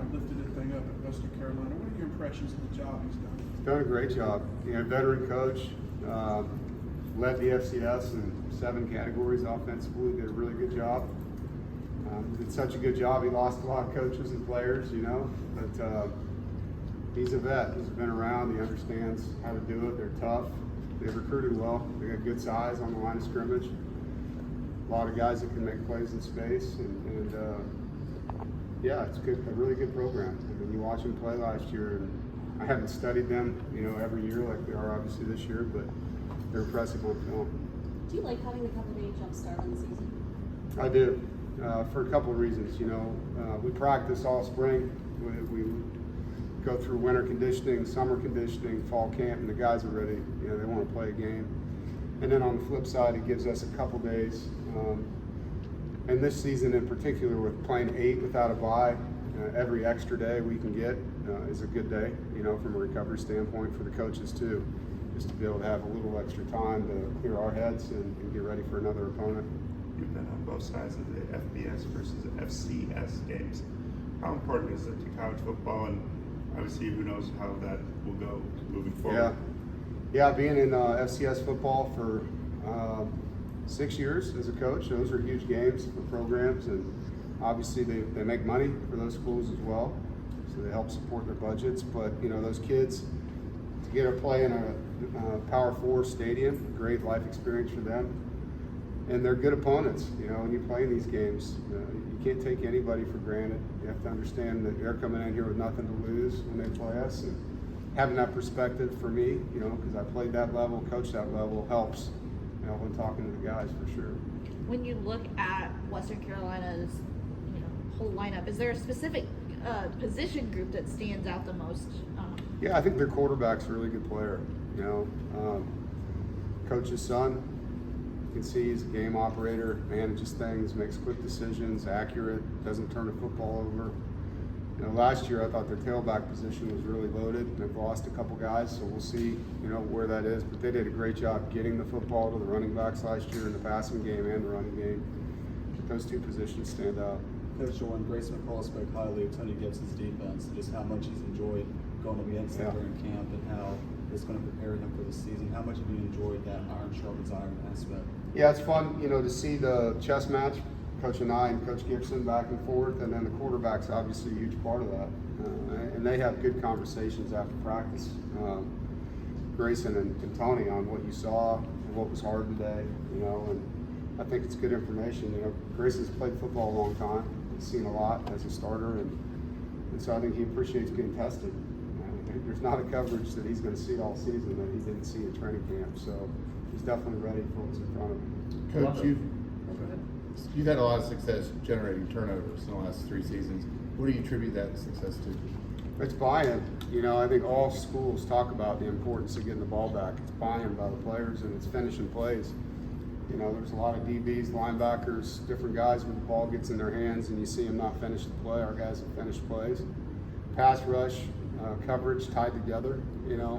of lifted the thing up at Western Carolina. What are your impressions of the job he's done? He's done a great job. Veteran coach, led the FCS in 7 categories offensively, did a really good job. Did such a good job, he lost a lot of coaches and players, but he's a vet. He's been around, he understands how to do it. They're tough, they've recruited well, they got good size on the line of scrimmage. A lot of guys that can make plays in space, and yeah, it's good, a really good program. I mean, you watch them play last year, and I haven't studied them, every year like they are obviously this year, but they're impressive on film. Do you like having the company jump start on the season? I do, for a couple of reasons. We practice all spring. We go through winter conditioning, summer conditioning, fall camp, and the guys are ready. They want to play a game. And then on the flip side, it gives us a couple days. And this season in particular, with playing 8 without a bye, every extra day we can get is a good day, from a recovery standpoint for the coaches too, just to be able to have a little extra time to clear our heads and get ready for another opponent. You've been on both sides of the FBS versus FCS games. How important is it to college football, and obviously who knows how that will go moving forward? Yeah, being in FCS football for 6 years as a coach, those are huge games for programs, and obviously they make money for those schools as well, so they help support their budgets. But those kids, to get to play in a Power 4 stadium, great life experience for them, and they're good opponents. When you play in these games, you can't take anybody for granted. You have to understand that they're coming in here with nothing to lose when they play us, and having that perspective for me, because I played that level, coached that level, helps. When talking to the guys, for sure. When you look at Western Carolina's, whole lineup, is there a specific position group that stands out the most? Yeah, I think their quarterback's a really good player. Coach's son, you can see he's a game operator, manages things, makes quick decisions, accurate, doesn't turn the football over. Last year I thought their tailback position was really loaded. They've lost a couple guys, so we'll see, where that is. But they did a great job getting the football to the running backs last year in the passing game and the running game. But those two positions stand out. Coach Doeren, Grayson McCall spoke highly of Tony Gibson's defense, and just how much he's enjoyed going up against them during camp, and how it's going to prepare him for the season. How much have you enjoyed that iron sharpens iron aspect? Yeah, it's fun, to see the chess match. Coach and I and Coach Gibson back and forth, and then the quarterback's obviously a huge part of that. And they have good conversations after practice. Grayson and Tony on what you saw and what was hard today, and I think it's good information. Grayson's played football a long time. He's seen a lot as a starter, and so I think he appreciates being tested. There's not a coverage that he's going to see all season that he didn't see at training camp, so he's definitely ready for what's in front of him. Coach, you've had a lot of success generating turnovers in the last 3 seasons. What do you attribute that success to? It's buy-in. I think all schools talk about the importance of getting the ball back. It's buy-in by the players, and it's finishing plays. There's a lot of DBs, linebackers, different guys when the ball gets in their hands and you see them not finish the play. Our guys have finished plays. Pass rush, coverage tied together.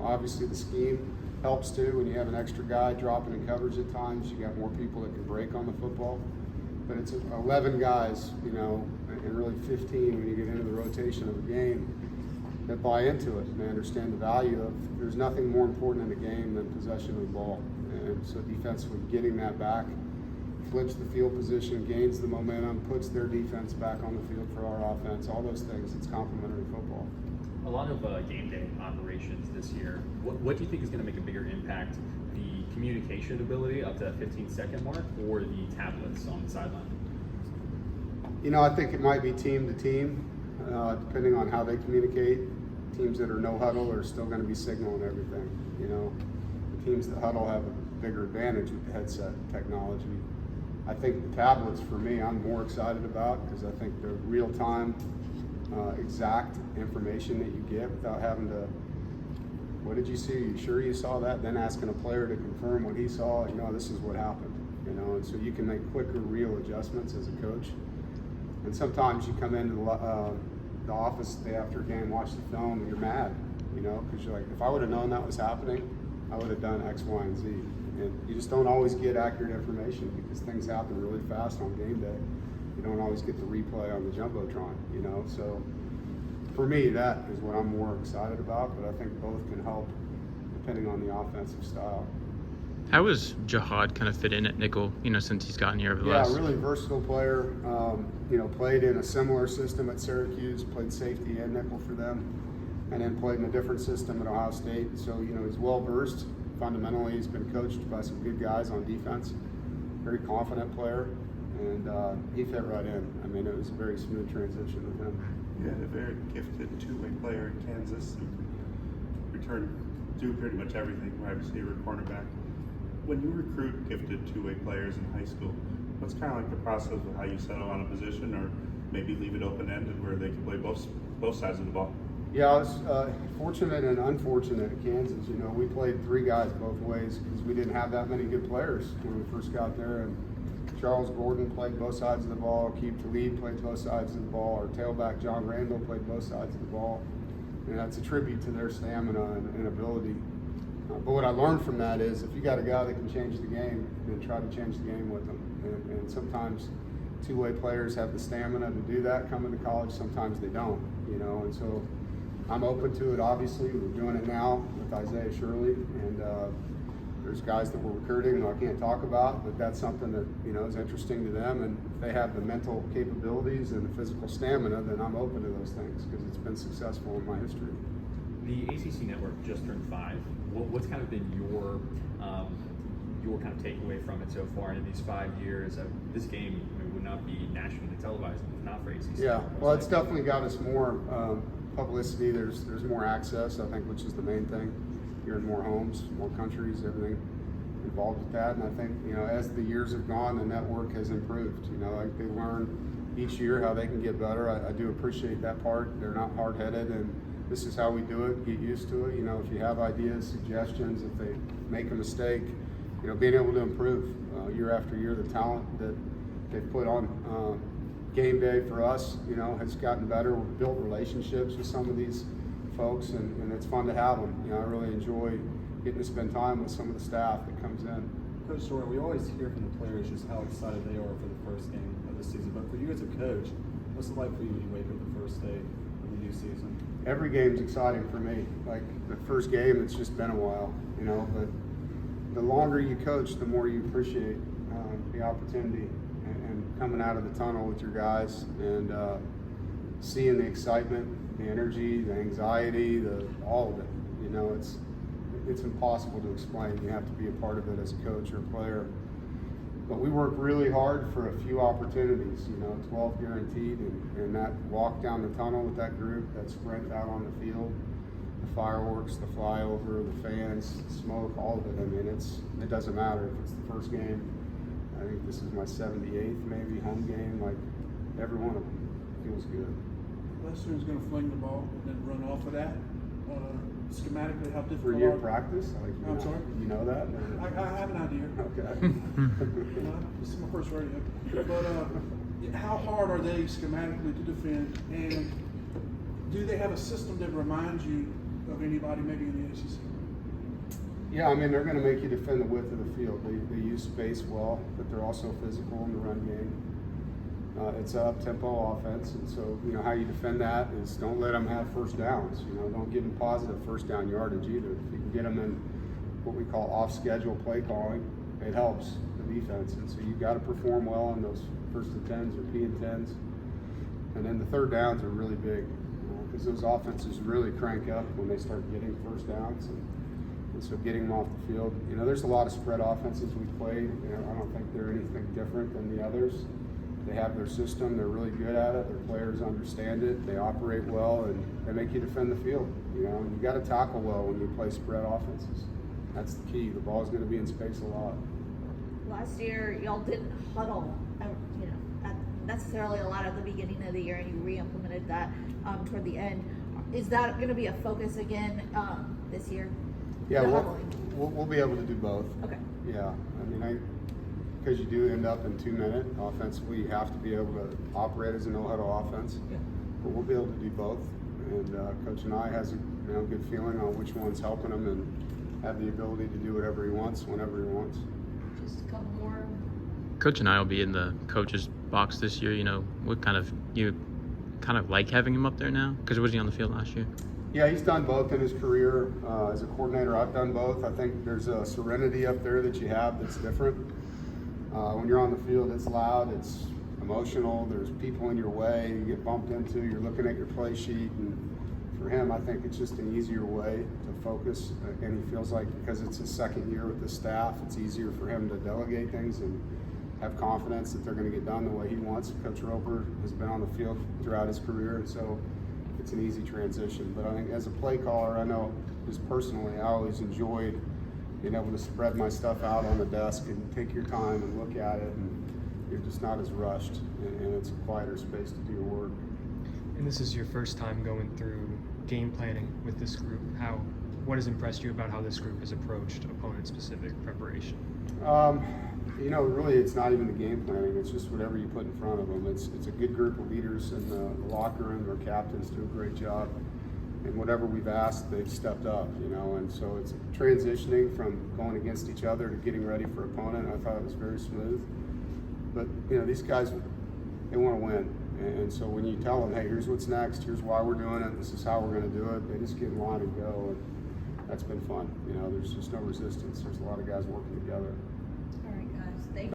Obviously the scheme helps too. When you have an extra guy dropping in coverage at times, you got more people that can break on the football. But it's 11 guys, and really 15 when you get into the rotation of a game that buy into it and they understand the value of, there's nothing more important in a game than possession of the ball. And so defensively getting that back, flips the field position, gains the momentum, puts their defense back on the field for our offense, all those things, it's complementary football. A lot of game day operations this year. What do you think is going to make a bigger impact? The communication ability up to that 15-second mark, or the tablets on the sideline? I think it might be team to team, depending on how they communicate. Teams that are no huddle are still going to be signaling everything. The teams that huddle have a bigger advantage with the headset technology. I think the tablets, for me, I'm more excited about, because I think the real-time, exact information that you get without having to, what did you see? Are you sure you saw that? Then asking a player to confirm what he saw, this is what happened, and so you can make quicker, real adjustments as a coach. And sometimes you come into the office the day after a game, watch the film, and you're mad, because you're like, if I would have known that was happening, I would have done X, Y, and Z. And you just don't always get accurate information because things happen really fast on game day. You don't always get the replay on the Jumbotron, so for me, that is what I'm more excited about, but I think both can help depending on the offensive style. How has Jihad kind of fit in at nickel, since he's gotten here over the Yeah, last? really versatile player. Played in a similar system at Syracuse, played safety and nickel for them, and then played in a different system at Ohio State. So, he's well versed. Fundamentally, he's been coached by some good guys on defense. Very confident player, and he fit right in. I mean, it was a very smooth transition with him. You had a very gifted two-way player in Kansas who could do pretty much everything, wide receiver, cornerback. When you recruit gifted two-way players in high school, what's kind of like the process of how you settle on a position, or maybe leave it open-ended where they can play both sides of the ball? Yeah, I was fortunate and unfortunate at Kansas. We played three guys both ways because we didn't have that many good players when we first got there. And Charles Gordon played both sides of the ball. Keith Talib played both sides of the ball. Our tailback John Randall played both sides of the ball. And that's a tribute to their stamina and ability. But what I learned from that is if you got a guy that can change the game, then try to change the game with them. And sometimes two-way players have the stamina to do that coming to college. Sometimes they don't, And so I'm open to it, obviously. We're doing it now with Isaiah Shirley. And there's guys that we're recruiting that I can't talk about, but that's something that, is interesting to them. And if they have the mental capabilities and the physical stamina, then I'm open to those things because it's been successful in my history. The ACC network just turned 5. What's kind of been your kind of takeaway from it so far in these 5 years? This game would not be nationally televised if not for ACC. Yeah, well, it's definitely got us more publicity. There's more access, I think, which is the main thing. You're in more homes, more countries, everything involved with that. And I think, as the years have gone, the network has improved. Like they learn each year how they can get better. I do appreciate that part. They're not hard-headed, and this is how we do it. Get used to it. If you have ideas, suggestions, if they make a mistake, being able to improve year after year. The talent that they've put on game day for us, has gotten better. We've built relationships with some of these folks, and it's fun to have them. I really enjoy getting to spend time with some of the staff that comes in. Coach Doeren, we always hear from the players just how excited they are for the first game of the season. But for you as a coach, what's it like for you when you wake up the first day of the new season? Every game's exciting for me. Like the first game, it's just been a while, but the longer you coach, the more you appreciate the opportunity and coming out of the tunnel with your guys and seeing the excitement, the energy, the anxiety, all of it. It's impossible to explain. You have to be a part of it as a coach or a player. But we work really hard for a few opportunities, 12 guaranteed, and that walk down the tunnel with that group, that sprint out on the field, the fireworks, the flyover, the fans, the smoke, all of it. I mean, it doesn't matter if it's the first game. I think this is my 78th maybe home game. Like every one of them feels good. Western's going to fling the ball and then run off of that. Schematically, how difficult For your practice? Like, I'm sorry? You know that? I have an idea. Okay. This is my first rodeo. But how hard are they schematically to defend? And do they have a system that reminds you of anybody maybe in the ACC? Yeah, I mean, they're going to make you defend the width of the field. They use space well, but they're also physical in the run game. It's an up-tempo offense, and so, how you defend that is don't let them have first downs. Don't give them positive first down yardage either. If you can get them in what we call off-schedule play calling, it helps the defense. And so you've got to perform well on those first and 10s or P and 10s. And then the third downs are really big because those offenses really crank up when they start getting first downs. And so getting them off the field. There's a lot of spread offenses we've played. I don't think they're anything different than the others. They have their system. They're really good at it. Their players understand it. They operate well, and they make you defend the field. And you got to tackle well when you play spread offenses. That's the key. The ball's going to be in space a lot. Last year, y'all didn't huddle, necessarily a lot at the beginning of the year, and you re-implemented that toward the end. Is that going to be a focus again this year? Yeah, we'll be able to do both. Okay. Yeah, because you do end up in 2-minute offensively, you have to be able to operate as a no-huddle offense. Yeah. But we'll be able to do both. And Coach and I has a good feeling on which one's helping him and have the ability to do whatever he wants, whenever he wants. Just a couple more. Coach and I will be in the coach's box this year. What kind of kind of like having him up there now? Because was he on the field last year? Yeah, he's done both in his career. As a coordinator, I've done both. I think there's a serenity up there that you have that's different. When you're on the field, it's loud, it's emotional, there's people in your way, you get bumped into, you're looking at your play sheet, and for him, I think it's just an easier way to focus, and he feels like because it's his second year with the staff, it's easier for him to delegate things and have confidence that they're going to get done the way he wants. Coach Roper has been on the field throughout his career, and so it's an easy transition. But I think as a play caller, I know just personally, I always enjoyed being able to spread my stuff out on the desk and take your time and look at it, and you're just not as rushed, and it's a quieter space to do your work. And this is your first time going through game planning with this group. What has impressed you about how this group has approached opponent-specific preparation? Really, it's not even the game planning. It's just whatever you put in front of them. It's a good group of leaders in the locker room. Our captains do a great job, and whatever we've asked, they've stepped up. And so it's transitioning from going against each other to getting ready for opponent. I thought it was very smooth. But these guys, they want to win. And so when you tell them, hey, here's what's next, here's why we're doing it, this is how we're going to do it, they just get in line and go. And that's been fun. There's just no resistance. There's a lot of guys working together.